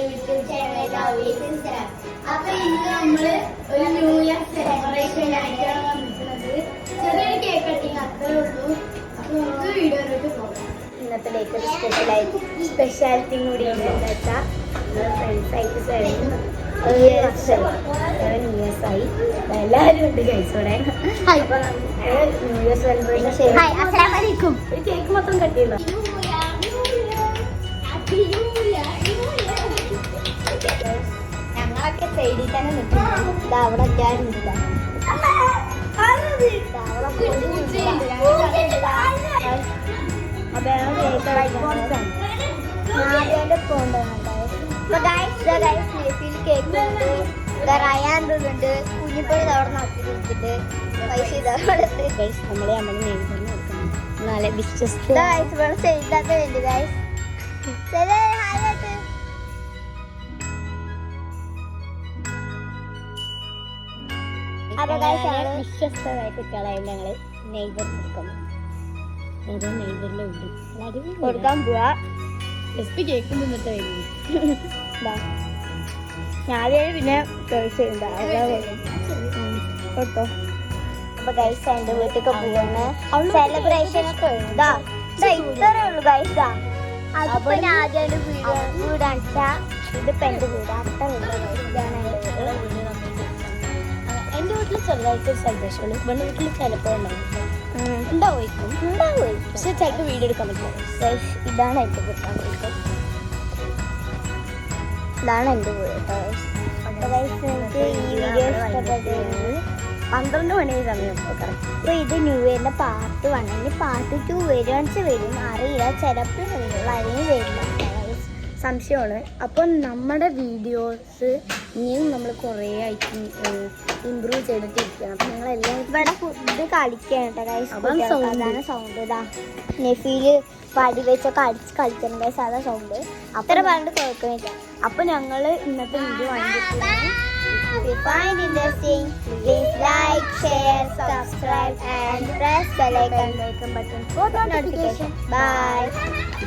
YouTube channel അപ്പൊ ഇന്ന് നമ്മള് ഒരു ന്യൂ ഇയർ സെലിബ്രേഷൻ ആയിട്ടാണ് വന്നിട്ടുള്ളത്. ചെറിയൊരു കേക്ക് കട്ടിങ് അത്രേ ഉള്ളൂ. അപ്പൊ നമുക്ക് വീഡിയോയിലോട്ട് പോകാം. ഇന്നത്തെ ഡേക്ക് ഒരു സ്പെഷ്യാലിറ്റി കൂടി എന്താ വെച്ചാൽ ഫ്രണ്ട്സ് ആയിട്ട് ന്യൂ ഇയേഴ്സായി എല്ലാവരും ഉണ്ട് കഴിച്ചോടെ. അപ്പൊ ന്യൂ ഇയർ സെലിബ്രേഷൻ ഒരു കേക്ക് മൊത്തം കട്ടിയുണ്ടോ? ഞങ്ങളൊക്കെ സൈഡിൽ തന്നെ നിൽക്കുന്നു. അവിടെ അത്യാവശ്യമില്ല. കേക്ക് റയാനുണ്ട്. കുഞ്ഞിപ്പോയി അവിടെ നടത്തിട്ട് പൈസ നമ്മളെ നാളെ വിശ്വസിച്ച് വേണ്ടി ഗൈസ്. വിശ്വസ്തരായ കുട്ടികളായാലും ഞങ്ങള് നെയ്ബർ കൊടുക്കാൻ പോവാ. കേക്ക് നിന്നിട്ട് ഞാനേ പിന്നെ കേട്ടോ. അപ്പൊ ഗൈസ് എന്റെ വീട്ടിലൊക്കെ പോവാണ്. സെലിബ്രേഷൻ ഒക്കെ ഇതാ ഇത്രേ ഉള്ളു ഗൈസ്. അതിപ്പോ ഞാൻ ആദ്യം വീട് അടിച്ചാ ഇതിപ്പോ എന്റെ വീട് അത്ര എന്റെ വീട്ടിൽ ചെറുതായിട്ട് സെലിബ്രേഷൻ ഉള്ളു. ഇവളുടെ വീട്ടിൽ ചിലപ്പോ ഉണ്ടാവുമായിരിക്കും പക്ഷെ ചിലപ്പോ വീഡിയോ എടുക്കാൻ പറ്റില്ല. ഇതാണ് എന്റെ വീട്. ഇതാണ് എന്റെ വീട് കേട്ടോ. എനിക്ക് ഈ വീഡിയോ ഇഷ്ടപ്പെട്ടു. 12 മണി സമയം അപ്പോൾ ഇത് ന്യൂ ഇയറിൻ്റെ പാർട്ട് 1. ഇനി പാർട്ട് 2 വരും അറിയില്ല. ചിലപ്പോൾ അതിന് വരില്ല, സംശയമാണ്. അപ്പോൾ നമ്മുടെ വീഡിയോസ് ഇനിയും നമ്മൾ കുറേ ആയിട്ട് ഇമ്പ്രൂവ് ചെയ്തിട്ടിരിക്കണം. അപ്പം നിങ്ങളെല്ലാം ഇവിടെ ഫുഡ് കളിക്കണം കേട്ടോ ഗൈസ്. അതാണ് സൗണ്ട്. ഇതാ നെഫിയില് പടി വെച്ചൊക്കെ അടിച്ച് കളിക്കണം ഗൈസ്. അതാ സൗണ്ട്. അത്ര പറഞ്ഞിട്ട് കേൾക്കുന്നില്ല. അപ്പോൾ ഞങ്ങൾ ഇന്നത്തെ വീഡിയോ വാങ്ങിയിട്ടുണ്ട്. If you find interesting, please like, share, subscribe and press the like button for notification. Bye.